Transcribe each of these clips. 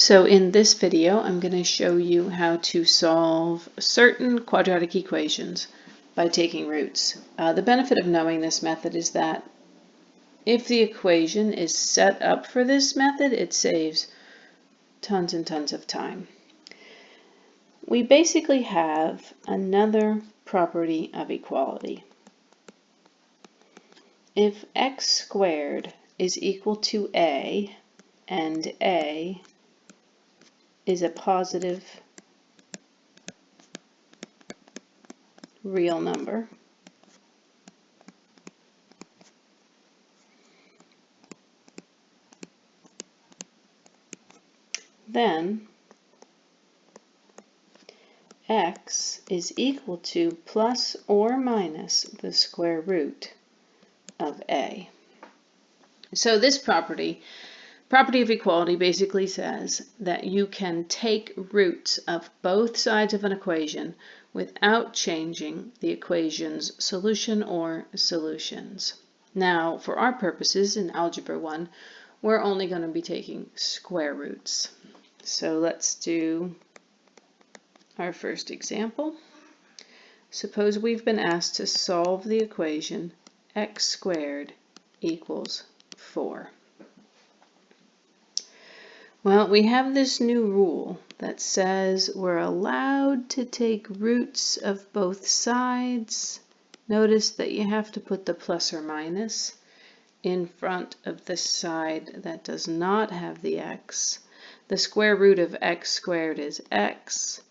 So in this video, I'm going to show you how to solve certain quadratic equations by taking roots. The benefit of knowing this method is that if the equation is set up for this method, it saves tons and tons of time. We basically have another property of equality. If x squared is equal to a, and a is a positive real number, then x is equal to plus or minus the square root of a. So this property of equality basically says that you can take roots of both sides of an equation without changing the equation's solution or solutions. Now, for our purposes in Algebra 1, we're only going to be taking square roots. So let's do our first example. Suppose we've been asked to solve the equation x squared equals 4. Well, we have this new rule that says we're allowed to take roots of both sides. Notice that you have to put the plus or minus in front of the side that does not have the x. The square root of x squared is x.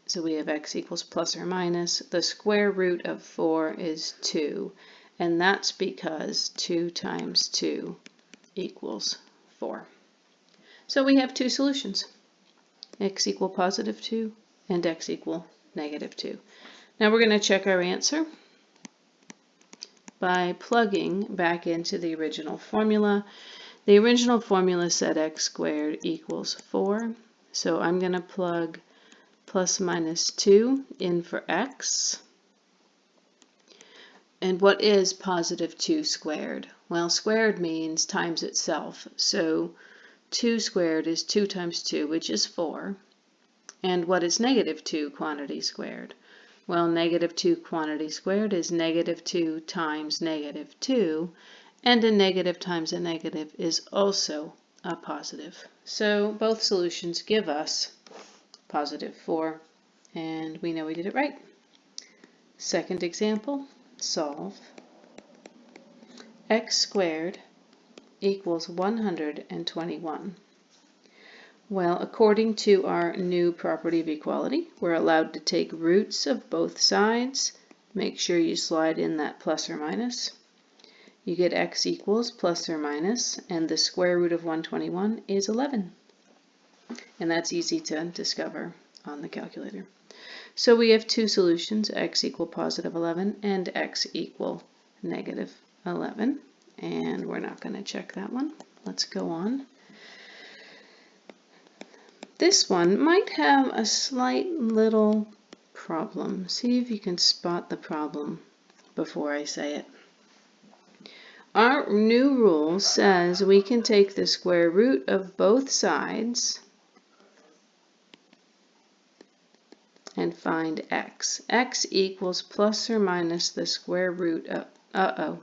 So we have x equals plus or minus. The square root of 4 is 2. And that's because 2 times 2 equals 4. So we have two solutions, x equal positive 2 and x equal negative 2. Now we're going to check our answer by plugging back into the original formula. The original formula said x squared equals 4, so I'm going to plug plus minus 2 in for x. And what is positive 2 squared? Well, squared means times itself, so 2 squared is 2 times 2, which is 4. And what is negative 2 quantity squared? Well, negative 2 quantity squared is negative 2 times negative 2, and a negative times a negative is also a positive. So both solutions give us positive 4, and we know we did it right. Second example, solve x squared equals 121. Well, according to our new property of equality, we're allowed to take roots of both sides. Make sure you slide in that plus or minus. You get x equals plus or minus, and the square root of 121 is 11. And that's easy to discover on the calculator. So we have two solutions, x equal positive 11 and x equal negative 11. And we're not going to check that one. Let's go on. This one might have a slight little problem. See if you can spot the problem before I say it. Our new rule says we can take the square root of both sides and find x. X equals plus or minus the square root of,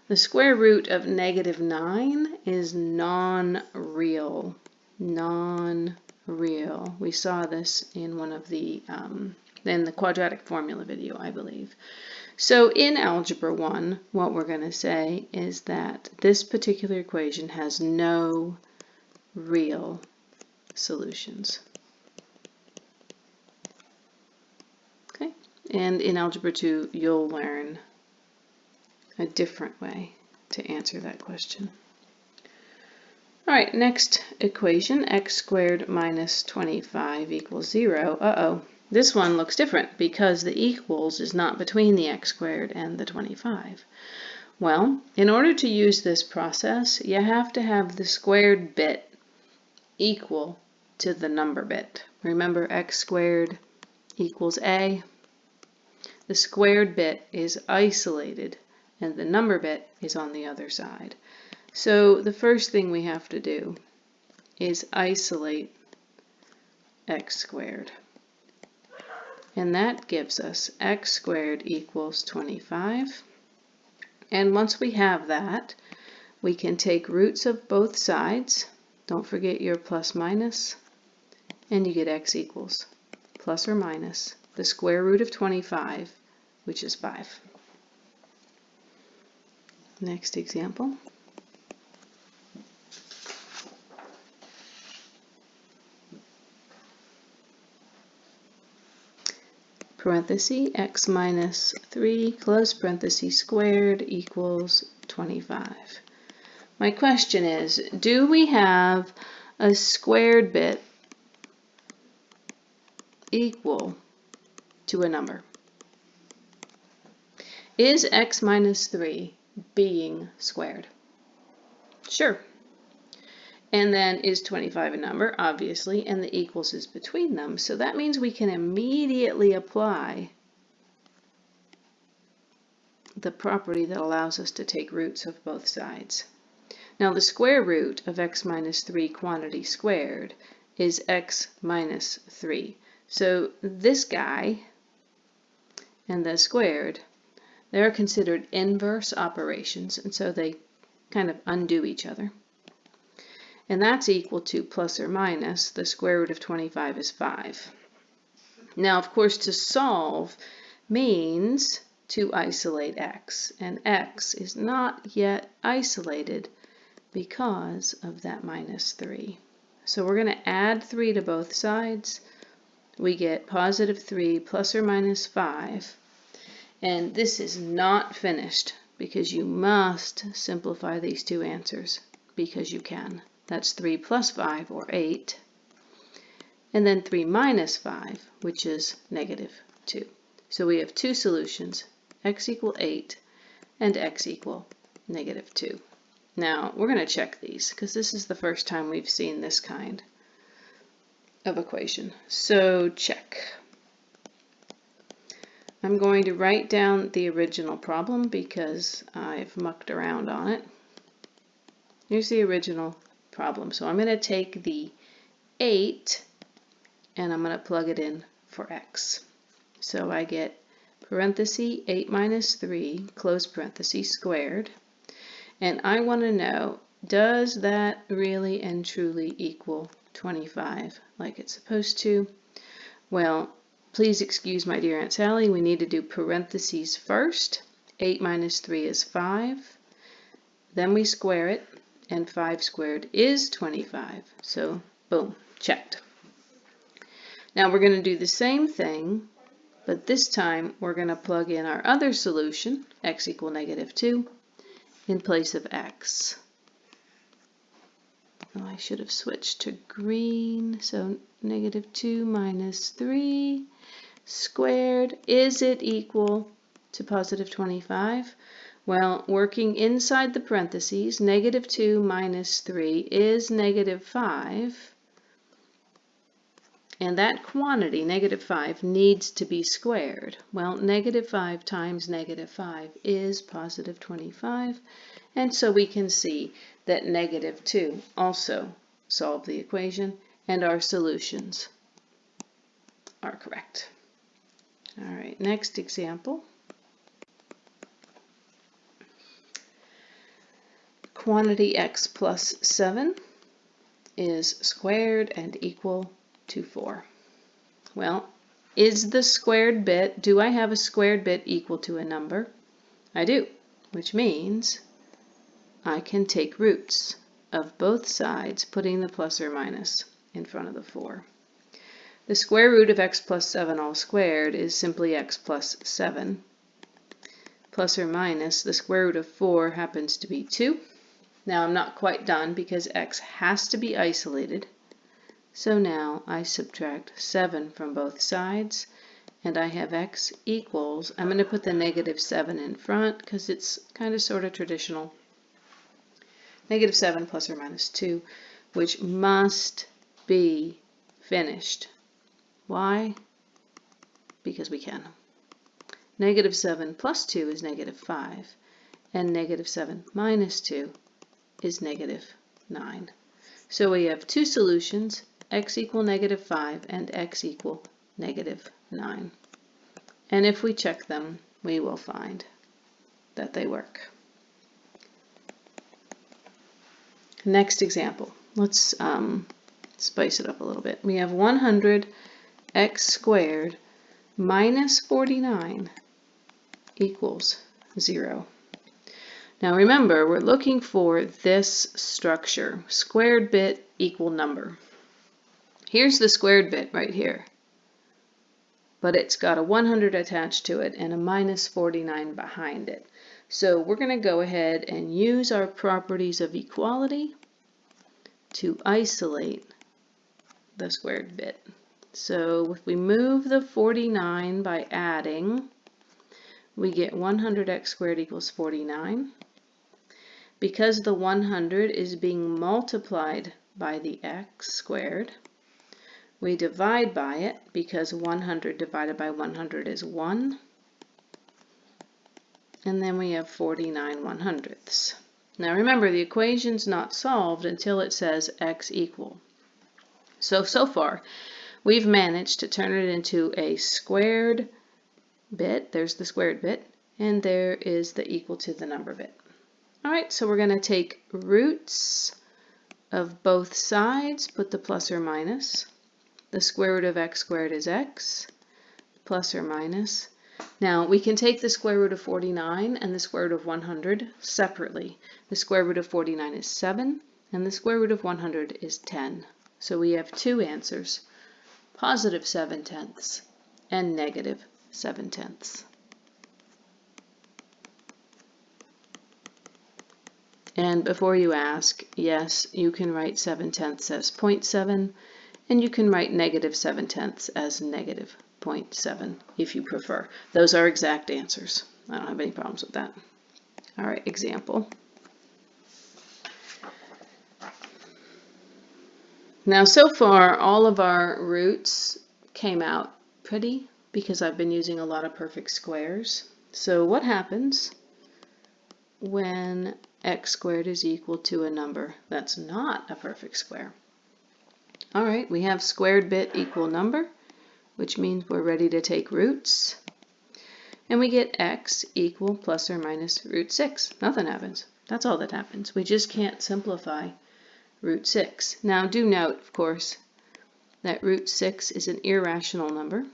the square root of negative 9 is non-real. Non-real. We saw this in one of the in the quadratic formula video, I believe. So in Algebra 1, what we're going to say is that this particular equation has no real solutions. Okay, and in Algebra 2, you'll learn a different way to answer that question. All right, next equation, x squared minus 25 equals 0. This one looks different because the equals is not between the x squared and the 25. Well, in order to use this process, you have to have the squared bit equal to the number bit. Remember, x squared equals a. The squared bit is isolated, and the number bit is on the other side. So the first thing we have to do is isolate x squared. And that gives us x squared equals 25. And once we have that, we can take roots of both sides. Don't forget your plus minus. And you get x equals plus or minus the square root of 25, which is 5. Next example. Parenthesis x minus 3 close parenthesis squared equals 25. My question is, do we have a squared bit equal to a number? Is x minus 3 being squared? Sure. And then is 25 a number? Obviously, and the equals is between them. So that means we can immediately apply the property that allows us to take roots of both sides. Now the square root of x minus 3 quantity squared is x minus 3. So this guy and the squared, they're considered inverse operations, and so they kind of undo each other. And that's equal to plus or minus the square root of 25 is 5. Now, of course, to solve means to isolate x, and x is not yet isolated because of that minus 3. So we're going to add 3 to both sides. We get positive 3 plus or minus 5. And this is not finished because you must simplify these two answers because you can. That's 3 plus 5, or 8. And then 3 minus 5, which is negative 2. So we have two solutions, x equal 8 and x equal negative 2. Now, we're going to check these because this is the first time we've seen this kind of equation. So check. I'm going to write down the original problem because I've mucked around on it. Here's the original problem. So I'm going to take the 8 and I'm going to plug it in for x. So I get parenthesis 8 minus 3 close parenthesis squared. And I want to know, does that really and truly equal 25 like it's supposed to? Well, please excuse my dear Aunt Sally, we need to do parentheses first. 8 minus 3 is 5. Then we square it, and 5 squared is 25. So, boom, checked. Now we're going to do the same thing, but this time we're going to plug in our other solution, x equal negative 2, in place of x. Oh, I should have switched to green. So negative 2 minus 3 squared, is it equal to positive 25? Well, working inside the parentheses, negative 2 minus 3 is negative 5. And that quantity, negative 5, needs to be squared. Well, negative 5 times negative 5 is positive 25. And so we can see that negative 2 also solve the equation, and our solutions are correct. All right, next example. Quantity x plus 7 is squared and equal to 4. Well, is the squared bit, do I have a squared bit equal to a number? I do, which means I can take roots of both sides, putting the plus or minus in front of the 4. The square root of x plus 7 all squared is simply x plus 7. Plus or minus, the square root of 4 happens to be 2. Now I'm not quite done because x has to be isolated. So now I subtract 7 from both sides, and I have x equals, I'm going to put the negative 7 in front because it's kind of sort of traditional. Negative 7 plus or minus 2, which must be finished. Why? Because we can. Negative 7 plus 2 is negative 5, and negative 7 minus 2 is negative 9. So we have two solutions, x equal -5 and x equal -9. And if we check them, we will find that they work. Next example, let's spice it up a little bit. We have 100x squared minus 49 equals 0. Now remember, we're looking for this structure, squared bit equal number. Here's the squared bit right here, but it's got a 100 attached to it and a minus 49 behind it. So we're going to go ahead and use our properties of equality to isolate the squared bit. So if we move the 49 by adding, we get 100x squared equals 49. Because the 100 is being multiplied by the x squared, we divide by it because 100 divided by 100 is 1. And then we have 49 100ths. Now remember, the equation's not solved until it says x equal. So far, we've managed to turn it into a squared bit. There's the squared bit, and there is the equal to the number bit. All right, so we're going to take roots of both sides, put the plus or minus. The square root of x squared is x, plus or minus. Now, we can take the square root of 49 and the square root of 100 separately. The square root of 49 is 7, and the square root of 100 is 10. So we have two answers, positive 7/10 and negative 7/10. And before you ask, yes, you can write 7/10 as 0.7, and you can write negative 7/10 as negative 0.7 if you prefer. Those are exact answers. I don't have any problems with that. All right, example. Now, so far, all of our roots came out pretty because I've been using a lot of perfect squares. So what happens when x squared is equal to a number that's not a perfect square? All right, we have squared bit equal number, which means we're ready to take roots. And we get x equal plus or minus root 6. Nothing happens. That's all that happens. We just can't simplify root 6. Now do note, of course, that root 6 is an irrational number.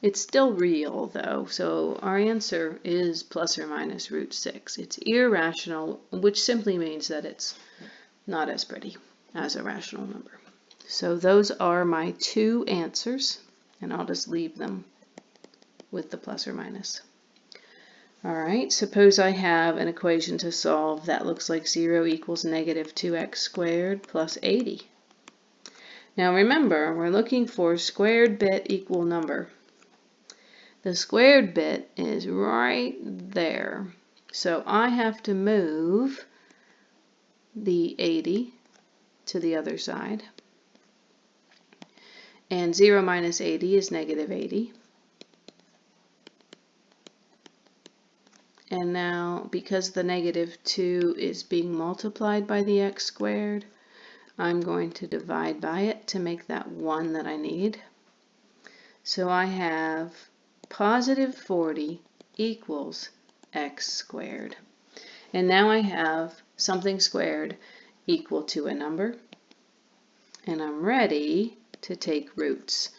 It's still real though, so our answer is plus or minus root 6. It's irrational, which simply means that it's not as pretty as a rational number. So those are my two answers, and I'll just leave them with the plus or minus. All right, suppose I have an equation to solve that looks like 0 equals negative 2x squared plus 80. Now remember, we're looking for squared bit equal number. The squared bit is right there. So I have to move the 80 to the other side. And 0 minus 80 is negative 80. And now, because the negative 2 is being multiplied by the x squared, I'm going to divide by it to make that 1 that I need. So I have positive 40 equals x squared. And now I have something squared equal to a number. And I'm ready to take roots.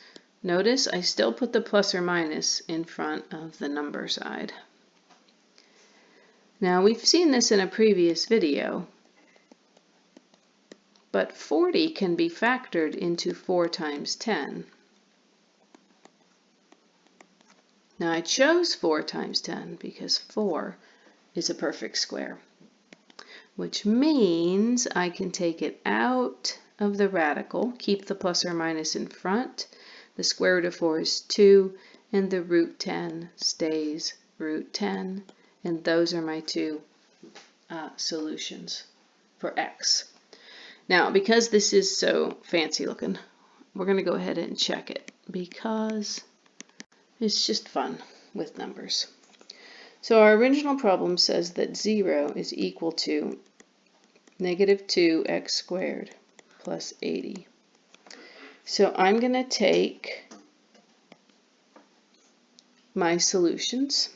Notice I still put the plus or minus in front of the number side. Now we've seen this in a previous video, but 40 can be factored into 4 times 10. Now I chose 4 times 10 because 4 is a perfect square, which means I can take it out of the radical, keep the plus or minus in front. The square root of 4 is 2, and the root 10 stays root 10. And those are my two solutions for x. Now, because this is so fancy looking, we're going to go ahead and check it because it's just fun with numbers. So our original problem says that 0 is equal to negative 2x squared plus 80. So I'm going to take my solutions,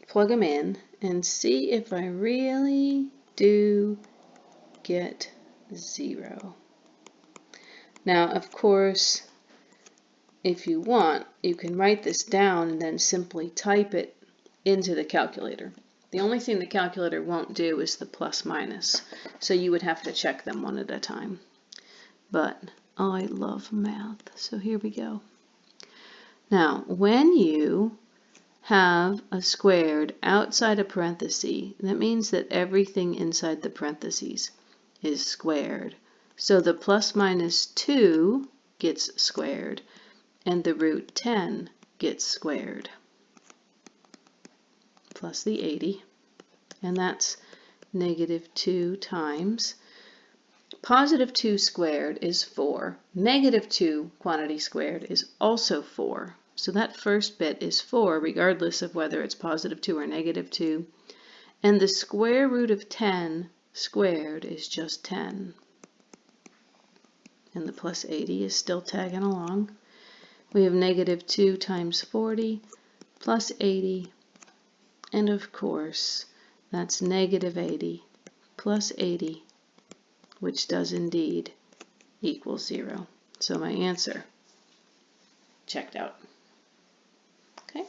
plug them in, and see if I really do get 0. Now, of course, if you want, you can write this down and then simply type it into the calculator. The only thing the calculator won't do is the plus minus, so you would have to check them one at a time. But I love math, so here we go. Now, when you have a squared outside a parenthesis, that means that everything inside the parentheses is squared. So the plus minus 2 gets squared, and the root 10 gets squared, plus the 80, and that's negative 2 times. Positive 2 squared is 4. Negative 2 quantity squared is also 4. So that first bit is 4 regardless of whether it's positive 2 or negative 2. And the square root of 10 squared is just 10. And the plus 80 is still tagging along. We have negative 2 times 40 plus 80. And of course, that's negative 80 plus 80, which does indeed equal 0. So my answer checked out. Okay,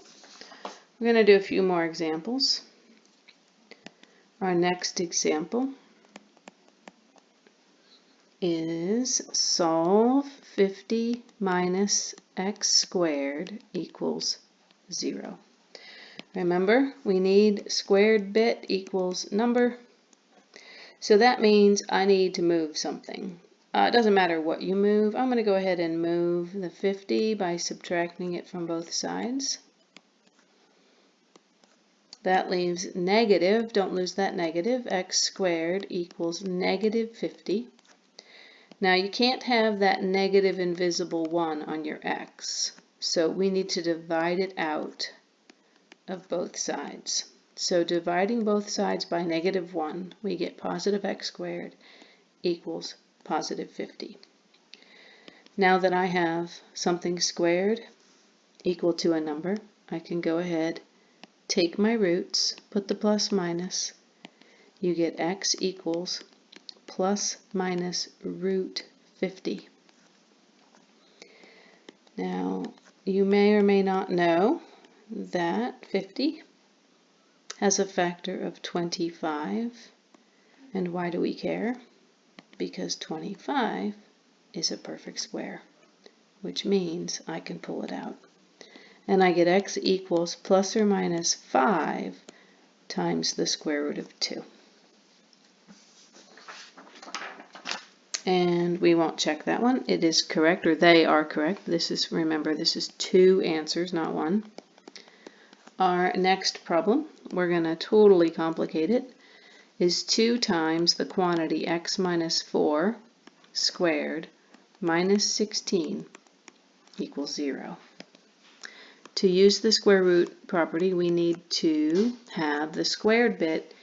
we're going to do a few more examples. Our next example is solve 50 minus x squared equals 0. Remember, we need squared bit equals number. So that means I need to move something. It doesn't matter what you move. I'm going to go ahead and move the 50 by subtracting it from both sides. That leaves negative, don't lose that negative, x squared equals negative 50. Now you can't have that negative invisible 1 on your x, so we need to divide it out of both sides. So dividing both sides by negative 1, we get positive x squared equals positive 50. Now that I have something squared equal to a number, I can go ahead, take my roots, put the plus minus, you get x equals plus minus root 50. Now, you may or may not know that 50 has a factor of 25. And why do we care? Because 25 is a perfect square, which means I can pull it out. And I get x equals plus or minus 5 times the square root of 2. And we won't check that one. It is correct, or they are correct. This is, remember, this is 2 answers, not 1. Our next problem, we're going to totally complicate it, is 2 times the quantity x minus 4 squared minus 16 equals 0. To use the square root property, we need to have the squared bit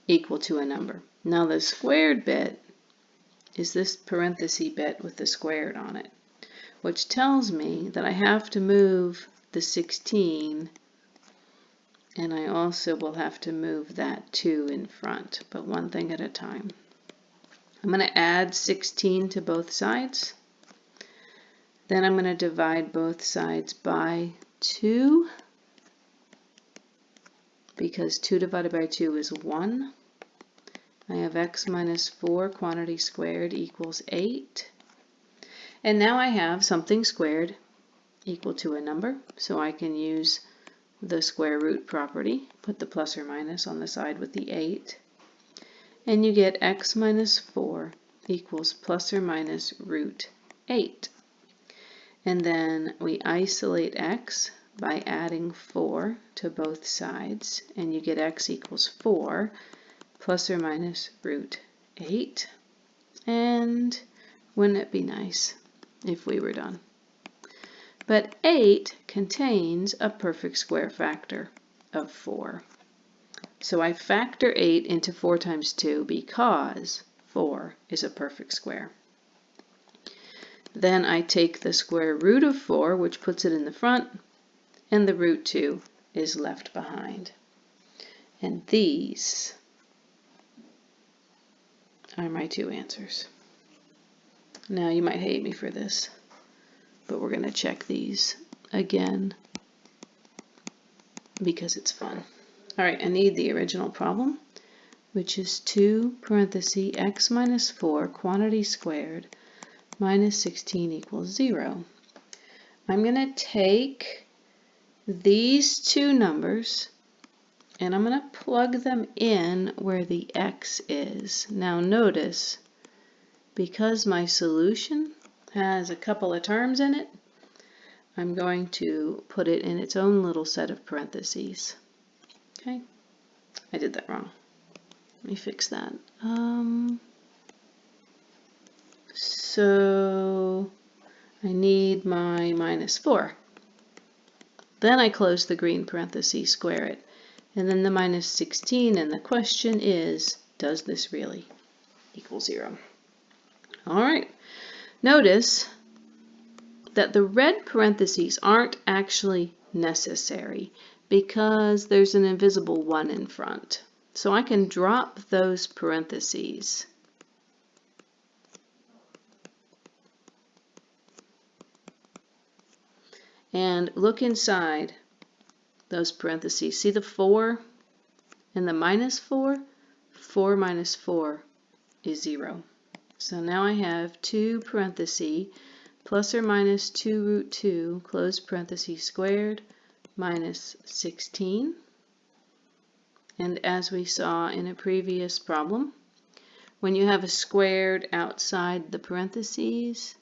equal to a number. Now the squared bit is this parenthesis bit with the squared on it, which tells me that I have to move the 16, and I also will have to move that 2 in front, but one thing at a time. I'm going to add 16 to both sides. Then I'm going to divide both sides by 2, because 2 divided by 2 is 1. I have x minus 4 quantity squared equals 8. And now I have something squared equal to a number, so I can use the square root property, put the plus or minus on the side with the 8, and you get x minus 4 equals plus or minus root 8. And then we isolate x by adding 4 to both sides, and you get x equals 4 plus or minus root 8. And wouldn't it be nice if we were done? But 8 contains a perfect square factor of 4. So I factor 8 into 4 times 2 because 4 is a perfect square. Then I take the square root of 4, which puts it in the front, and the root 2 is left behind. And these are my two answers. Now you might hate me for this, but we're going to check these again because it's fun. All right, I need the original problem, which is 2 parentheses x minus 4 quantity squared minus 16 equals 0. I'm going to take these two numbers and I'm going to plug them in where the x is. Now notice, because my solution has a couple of terms in it, I'm going to put it in its own little set of parentheses. Okay, I did that wrong. Let me fix that. So I need my minus 4. Then I close the green parentheses, square it, and then the minus 16, and the question is, does this really equal 0? All right, notice that the red parentheses aren't actually necessary because there's an invisible 1 in front. So I can drop those parentheses. And look inside those parentheses. See the 4 and the minus 4? 4 minus 4 is 0. So now I have 2 parentheses plus or minus 2 root 2 close parentheses squared minus 16. And as we saw in a previous problem, when you have a squared outside the parentheses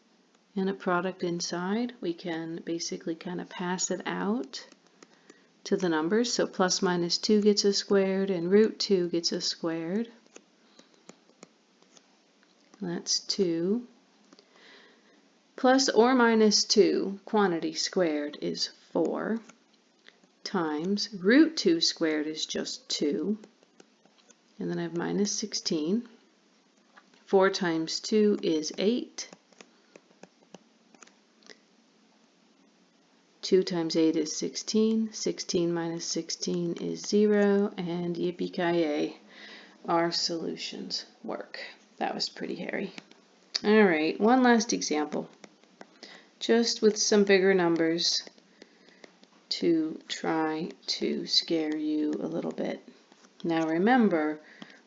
and a product inside, we can basically kind of pass it out to the numbers. So plus minus 2 gets us squared and root 2 gets us squared. That's 2. Plus or minus 2 quantity squared is 4 times root 2 squared is just 2. And then I have minus 16. 4 times 2 is 8. 2 times 8 is 16. 16 minus 16 is 0. And yippee-ki-yay, our solutions work. That was pretty hairy. All right, one last example, just with some bigger numbers to try to scare you a little bit. Now remember,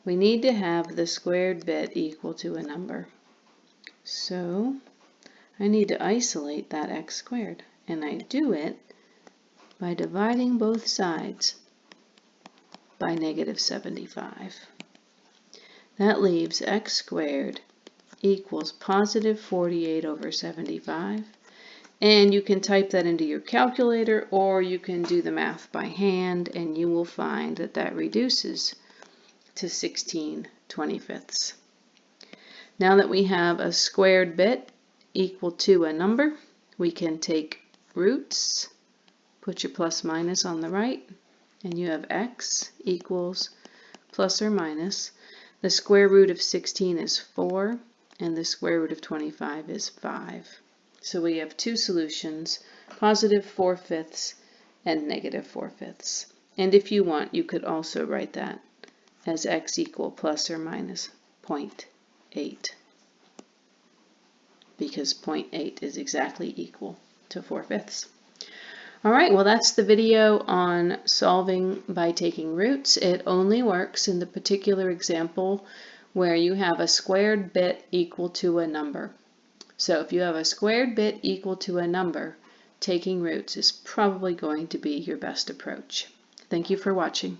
we need to have the squared bit equal to a number. So I need to isolate that x squared, and I do it by dividing both sides by negative 75. That leaves x squared equals positive 48 over 75. And you can type that into your calculator, or you can do the math by hand, and you will find that that reduces to 16/25. Now that we have a squared bit equal to a number, we can take roots, put your plus minus on the right, and you have x equals plus or minus. The square root of 16 is 4, and the square root of 25 is 5. So we have two solutions, positive 4/5 and negative 4/5. And if you want, you could also write that as x equal plus or minus 0.8, because 0.8 is exactly equal to 4/5. All right, well, that's the video on solving by taking roots. It only works in the particular example where you have a squared bit equal to a number. So if you have a squared bit equal to a number, taking roots is probably going to be your best approach. Thank you for watching.